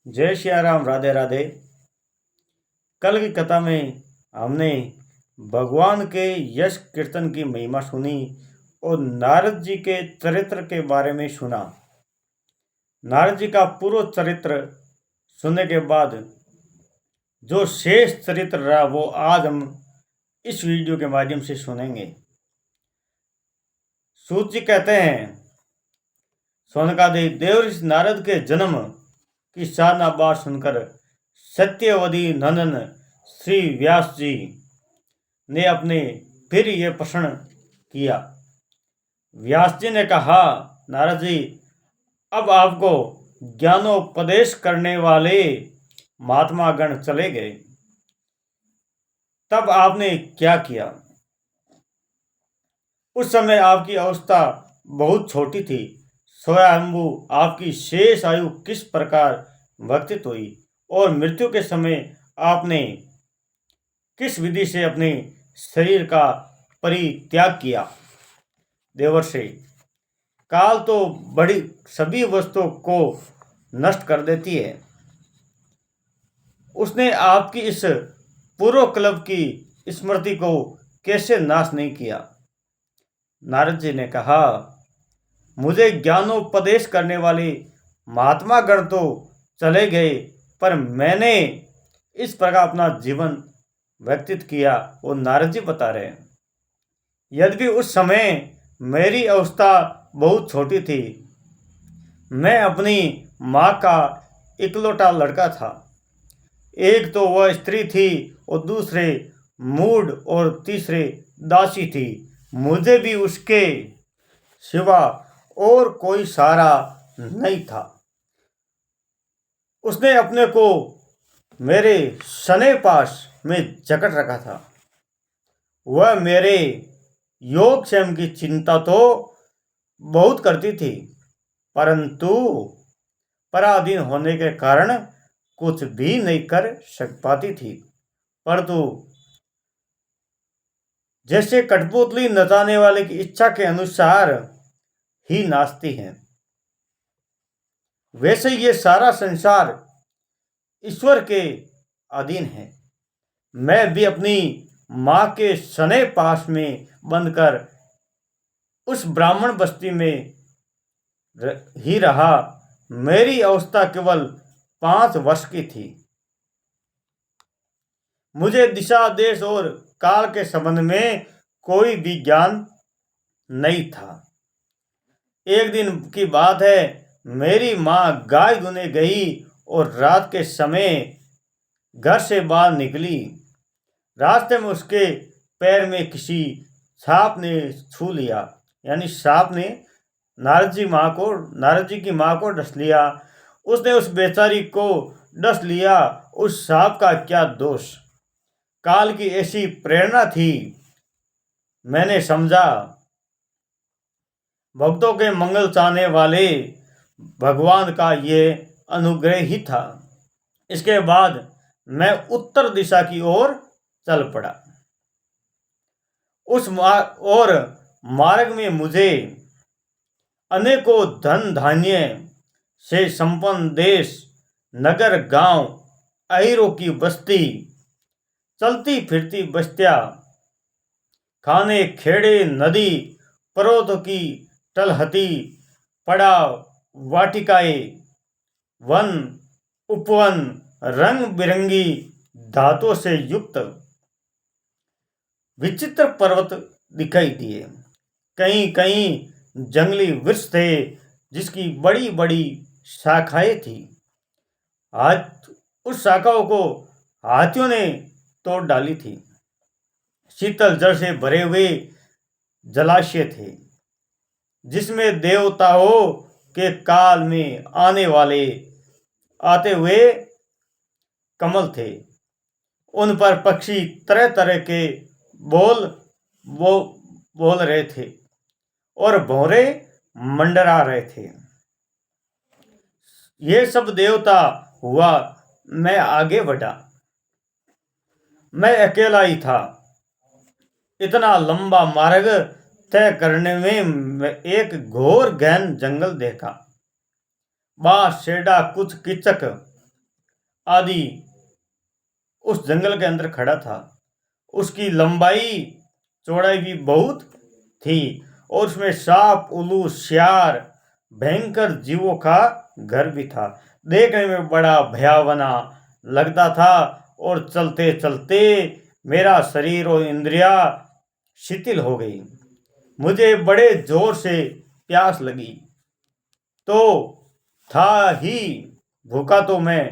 जय श्री राम। राधे राधे। कल की कथा में हमने भगवान के यश कीर्तन की महिमा सुनी और नारद जी के चरित्र के बारे में सुना। नारद जी का पूरा चरित्र सुनने के बाद जो शेष चरित्र रहा वो आज हम इस वीडियो के माध्यम से सुनेंगे। सूत जी कहते हैं, सौनकादिक देवर्षि नारद के जन्म की साधना बात सुनकर सत्यवती नंदन श्री व्यास जी ने अपने फिर ये प्रश्न किया। व्यास जी ने कहा, नारद जी, अब आपको ज्ञानोपदेश करने वाले महात्मा गण चले गए, तब आपने क्या किया? उस समय आपकी अवस्था बहुत छोटी थी। स्वयंभू आपकी शेष आयु किस प्रकार व्यतीत हुई और मृत्यु के समय आपने किस विधि से अपने शरीर का परित्याग किया? देवर्षि, काल तो बड़ी सभी वस्तुओं को नष्ट कर देती है। उसने आपकी इस पूर्व कल्प की स्मृति को कैसे नाश नहीं किया? नारद जी ने कहा, मुझे ज्ञानोपदेश करने वाले महात्मा गण तो चले गए, पर मैंने इस प्रकार अपना जीवन व्यतीत किया। वो नारद जी बता रहे हैं, यद्यपि उस समय मेरी अवस्था बहुत छोटी थी। मैं अपनी माँ का इकलौता लड़का था। एक तो वह स्त्री थी और दूसरे मूढ़ और तीसरे दासी थी। मुझे भी उसके सिवा और कोई सहारा नहीं था। उसने अपने को मेरे सने पास में जकड़ रखा था। वह मेरे योगक्षेम की चिंता तो बहुत करती थी, परंतु पराधीन होने के कारण कुछ भी नहीं कर सक पाती थी। परंतु जैसे कठपुतली नचाने वाले की इच्छा के अनुसार ही नाचती है, वैसे ये सारा संसार ईश्वर के अधीन है। मैं भी अपनी माँ के सने पास में बंधकर उस ब्राह्मण बस्ती में ही रहा। मेरी अवस्था केवल 5 वर्ष की थी। मुझे दिशा, देश और काल के संबंध में कोई भी ज्ञान नहीं था। एक दिन की बात है, मेरी माँ गाय दुहने गई और रात के समय घर से बाहर निकली। रास्ते में उसके पैर में किसी सांप ने छू लिया, यानी सांप ने नारद जी की माँ को डस लिया। उसने उस बेचारी को डस लिया। उस सांप का क्या दोष? काल की ऐसी प्रेरणा थी। मैंने समझा भक्तों के मंगल चाहने वाले भगवान का ये अनुग्रह ही था। इसके बाद मैं उत्तर दिशा की ओर चल पड़ा। उस मार्ग में मुझे अनेकों धन धान्य से संपन्न देश, नगर, गांव, अहीरों की बस्ती, चलती फिरती बस्तियां, खाने, खेड़े, नदी, पर्वतों की तलहटी, पड़ाव, वाटिकाएं, वन, उपवन, रंग बिरंगी धातुओं से युक्त विचित्र पर्वत दिखाई दिए। कहीं कहीं जंगली वृक्ष थे जिसकी बड़ी बड़ी शाखाएं थी। उस शाखाओं को हाथियों ने तोड़ डाली थी। शीतल जल से भरे हुए जलाशय थे जिसमें देवताओं के काल में आते हुए कमल थे। उन पर पक्षी तरह तरह के बोल रहे थे और भौरे मंडरा रहे थे। ये सब देवता हुआ। मैं आगे बढ़ा। मैं अकेला ही था। इतना लंबा मार्ग तय करने में एक घोर गहन जंगल देखा। बांस, सेडा, कुछ किचक आदि उस जंगल के अंदर खड़ा था। उसकी लंबाई चौड़ाई भी बहुत थी और उसमें सांप, उल्लू, सियार, भयंकर जीवों का घर भी था। देखने में बड़ा भयावना लगता था और चलते चलते मेरा शरीर और इंद्रिया शिथिल हो गई। मुझे बड़े जोर से प्यास लगी तो था ही, भूखा तो मैं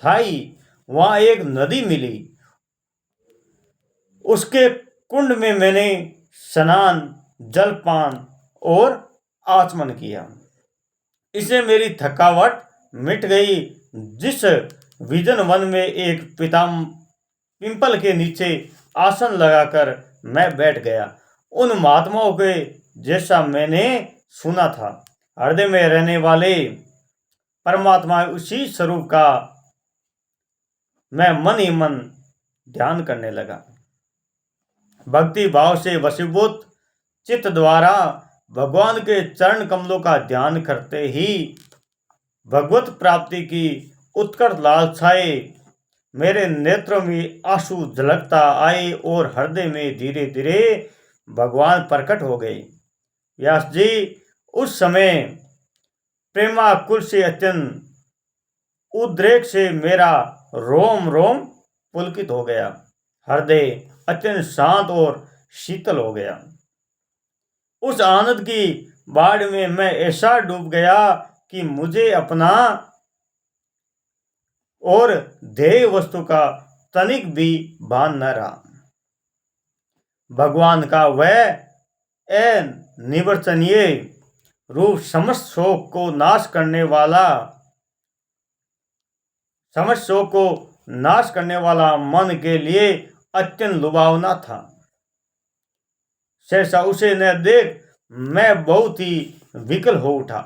था ही। वहां एक नदी मिली, उसके कुंड में मैंने स्नान, जलपान और आचमन किया। इससे मेरी थकावट मिट गई। जिस विजन वन में एक पिंपल के नीचे आसन लगाकर मैं बैठ गया। उन महात्माओं के जैसा मैंने सुना था। हृदय में रहने वाले परमात्मा उसी स्वरूप का मैं मन ही मन ध्यान करने लगा। भक्ति भाव से वशीभूत चित्त द्वारा भगवान के चरण कमलों का ध्यान करते ही भगवत प्राप्ति की उत्कट लालसाएं मेरे नेत्रों में आंसू झलकता आए और हृदय में धीरे धीरे भगवान प्रकट हो गए। व्यास जी, उस समय प्रेमाकुल से अत्यंत उद्रेक से मेरा रोम रोम पुलकित हो गया। हृदय अत्यंत शांत और शीतल हो गया। उस आनंद की बाढ़ में मैं ऐसा डूब गया कि मुझे अपना और ध्येय वस्तु का तनिक भी भान न रहा। भगवान का वह अनिर्वचनीय रूप समस्त शोक को नाश करने वाला मन के लिए अत्यंत लुभावना था। सहसा उसे न देख मैं बहुत ही विकल हो उठा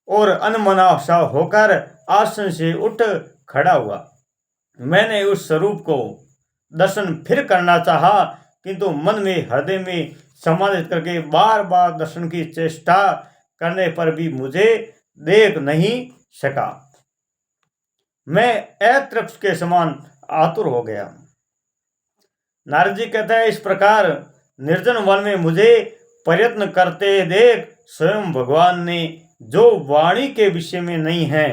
और अनमना सा होकर आसन से उठ खड़ा हुआ। मैंने उस स्वरूप को दर्शन फिर करना चाहा, किंतु मन में हृदय में समाधित करके बार बार दर्शन की चेष्टा करने पर भी मुझे देख नहीं सका। मैं अतृप्त के समान आतुर हो गया। नारद जी कहते हैं, इस प्रकार निर्जन वन में मुझे प्रयत्न करते देख स्वयं भगवान ने, जो वाणी के विषय में नहीं है,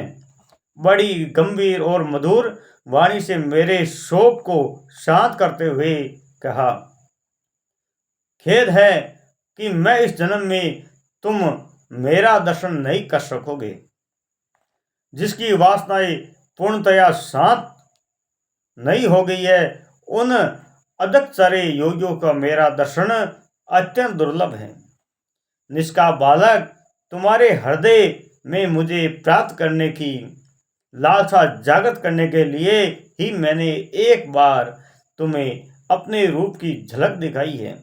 बड़ी गंभीर और मधुर वाणी से मेरे शोक को शांत करते हुए कहा, खेद है कि मैं इस जन्म में तुम मेरा दर्शन नहीं कर सकोगे। जिसकी वासनाएं पूर्णतया शांत नहीं हो गई है, उन अदक्षरे योगियों का मेरा दर्शन अत्यंत दुर्लभ है। निष्का बालक, तुम्हारे हृदय में मुझे प्राप्त करने की लालसा जागृत करने के लिए ही मैंने एक बार तुम्हें अपने रूप की झलक दिखाई है।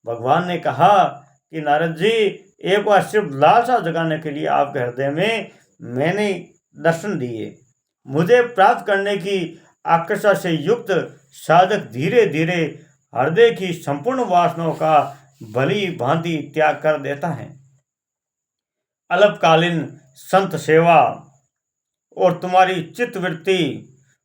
भगवान ने कहा कि नारद जी, एक बार सिर्फ लालसा जगाने के लिए आपके हृदय में मैंने दर्शन दिए। मुझे प्राप्त करने की आकांक्षा से युक्त साधक धीरे धीरे हृदय की संपूर्ण वासनाओं का भली भांति त्याग कर देता है। अल्पकालीन संत सेवा और तुम्हारी चित्तवृत्ति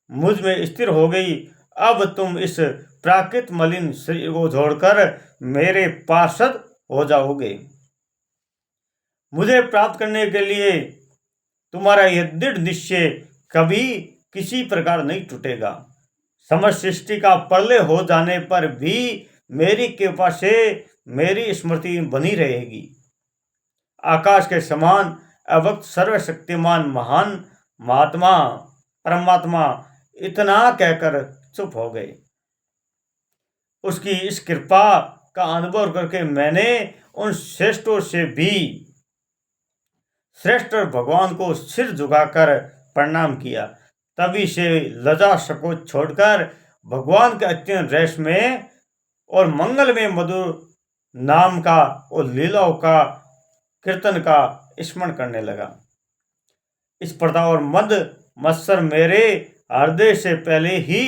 मुझ में स्थिर हो गई। अब तुम इस प्राकृत मलिन शरीर को छोड़कर मेरे पार्षद हो जाओगे। मुझे प्राप्त करने के लिए तुम्हारा यह दृढ़ निश्चय कभी किसी प्रकार नहीं टूटेगा। समस्त सृष्टि का प्रलय हो जाने पर भी मेरी कृपा से मेरी स्मृति बनी रहेगी। आकाश के समान अवक्त सर्वशक्तिमान महान महात्मा परमात्मा इतना कहकर चुप हो गए। उसकी इस कृपा का अनुभव करके मैंने उन श्रेष्ठों से भी श्रेष्ठ भगवान को सिर झुकाकर प्रणाम किया। तभी से लज्जा संकोच छोड़कर भगवान के अत्यंत रहस्यमय और मंगल में मधुर नाम का और लीलाओं का कीर्तन का स्मरण करने लगा। इस प्रथा और मद मत्सर मेरे हृदय से पहले ही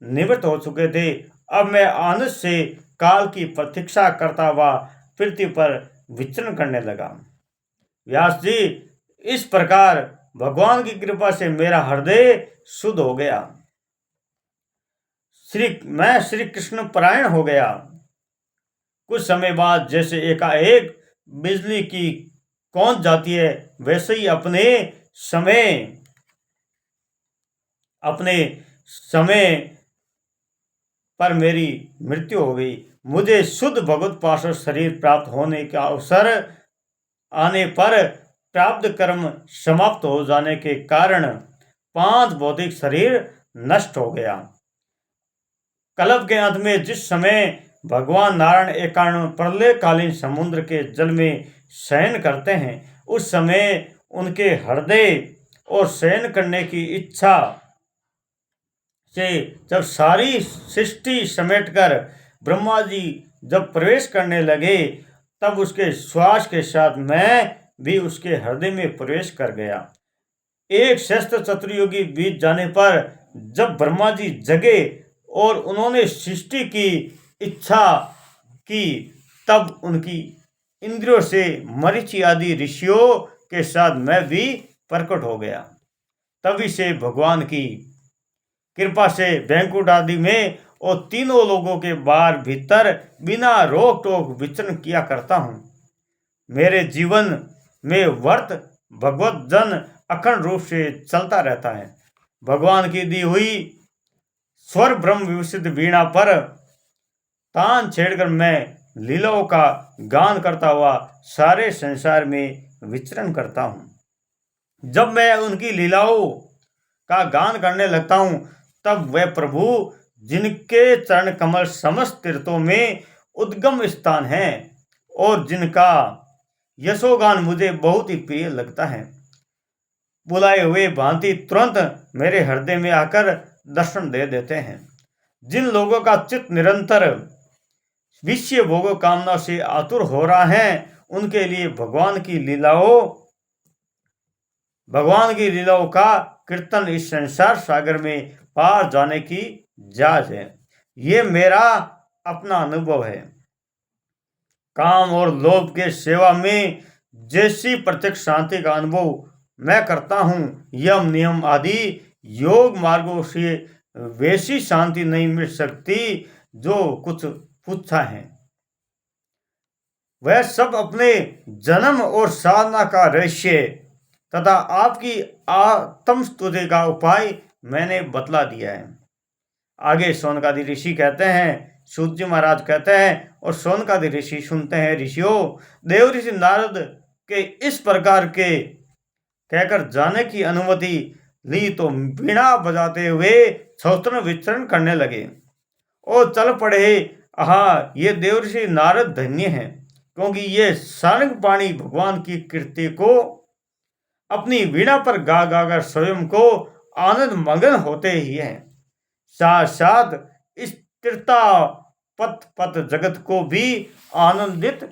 निवृत्त हो चुके थे। अब मैं आनंद से काल की प्रतीक्षा करता हुआ पृथ्वी पर विचरण करने लगा। व्यास जी, इस प्रकार भगवान की कृपा से मेरा हृदय शुद्ध हो गया। मैं श्री कृष्ण परायण हो गया। कुछ समय बाद जैसे एकाएक बिजली की कौंध जाती है, वैसे ही अपने समय पर मेरी मृत्यु हो गई। मुझे शुद्ध भगवत पार्षद शरीर प्राप्त होने का अवसर आने पर प्राप्त कर्म समाप्त हो जाने के कारण 5 भौतिक शरीर नष्ट हो गया। कल्प के अंत में जिस समय भगवान नारायण एकांत प्रलयकालीन समुद्र के जल में शयन करते हैं, उस समय उनके हृदय और शयन करने की इच्छा से जब सारी सृष्टि समेटकर ब्रह्मा जी जब प्रवेश करने लगे, तब उसके श्वास के साथ मैं भी उसके हृदय में प्रवेश कर गया। एक सहस्त्र चतुर्युगी बीत जाने पर जब ब्रह्मा जी जगे और उन्होंने सृष्टि की इच्छा की, तब उनकी इंद्रियों से मरीचि आदि ऋषियों के साथ मैं भी प्रकट हो गया। तभी से भगवान की कृपा से बैंकुट आदि में और तीनों लोगों के बाहर भीतर बिना रोक टोक विचरण किया करता हूँ। मेरे जीवन में वर्त भगवत जन अखंड रूप से चलता रहता है। भगवान की दी हुई स्वर ब्रह्म विशुद्ध वीणा पर तान छेड़कर मैं लीलाओं का गान करता हुआ सारे संसार में विचरण करता हूँ। जब मैं उनकी लीलाओं का गान करने लगता हूँ, तब वह प्रभु जिनके चरण कमल समस्त तीर्थों में उद्गम स्थान है और जिनका यशोगान मुझे बहुत ही प्रिय लगता है, बुलाए हुए भांति तुरंत मेरे हृदय में आकर दर्शन दे देते हैं। जिन लोगों का चित्त निरंतर विषय भोग कामना से आतुर हो रहा है, उनके लिए भगवान की लीलाओं का कीर्तन इस संसार सागर में पार जाने की जांच है। ये मेरा अपना अनुभव है। काम और लोभ के सेवा में जैसी प्रत्यक्ष शांति का अनुभव मैं करता हूँ, यम नियम आदि योग मार्गों से वैसी शांति नहीं मिल सकती जो कुछ पूछा है। वह सब अपने जन्म और साधना का रहस्य तथा आपकी आत्मस्तुति का उपाय मैंने बतला दिया है। आगे शौनकादि ऋषि कहते हैं, सूत जी महाराज कहते हैं और शौनकादि ऋषि सुनते हैं, ऋषियों, देव ऋषि नारद के इस प्रकार के कहकर जाने की अनुमति ली तो वीणा बजाते हुए सौतन विचरण करने लगे और चल पड़े। ये देव ऋषि नारद धन्य हैं, क्योंकि ये सारंग पाणी भगवान की कीर्ति को अपनी वीणा पर गा गाकर स्वयं को आनंद मगन होते ही हैं, साथ साथ इस तीर्था पथ जगत को भी आनंदित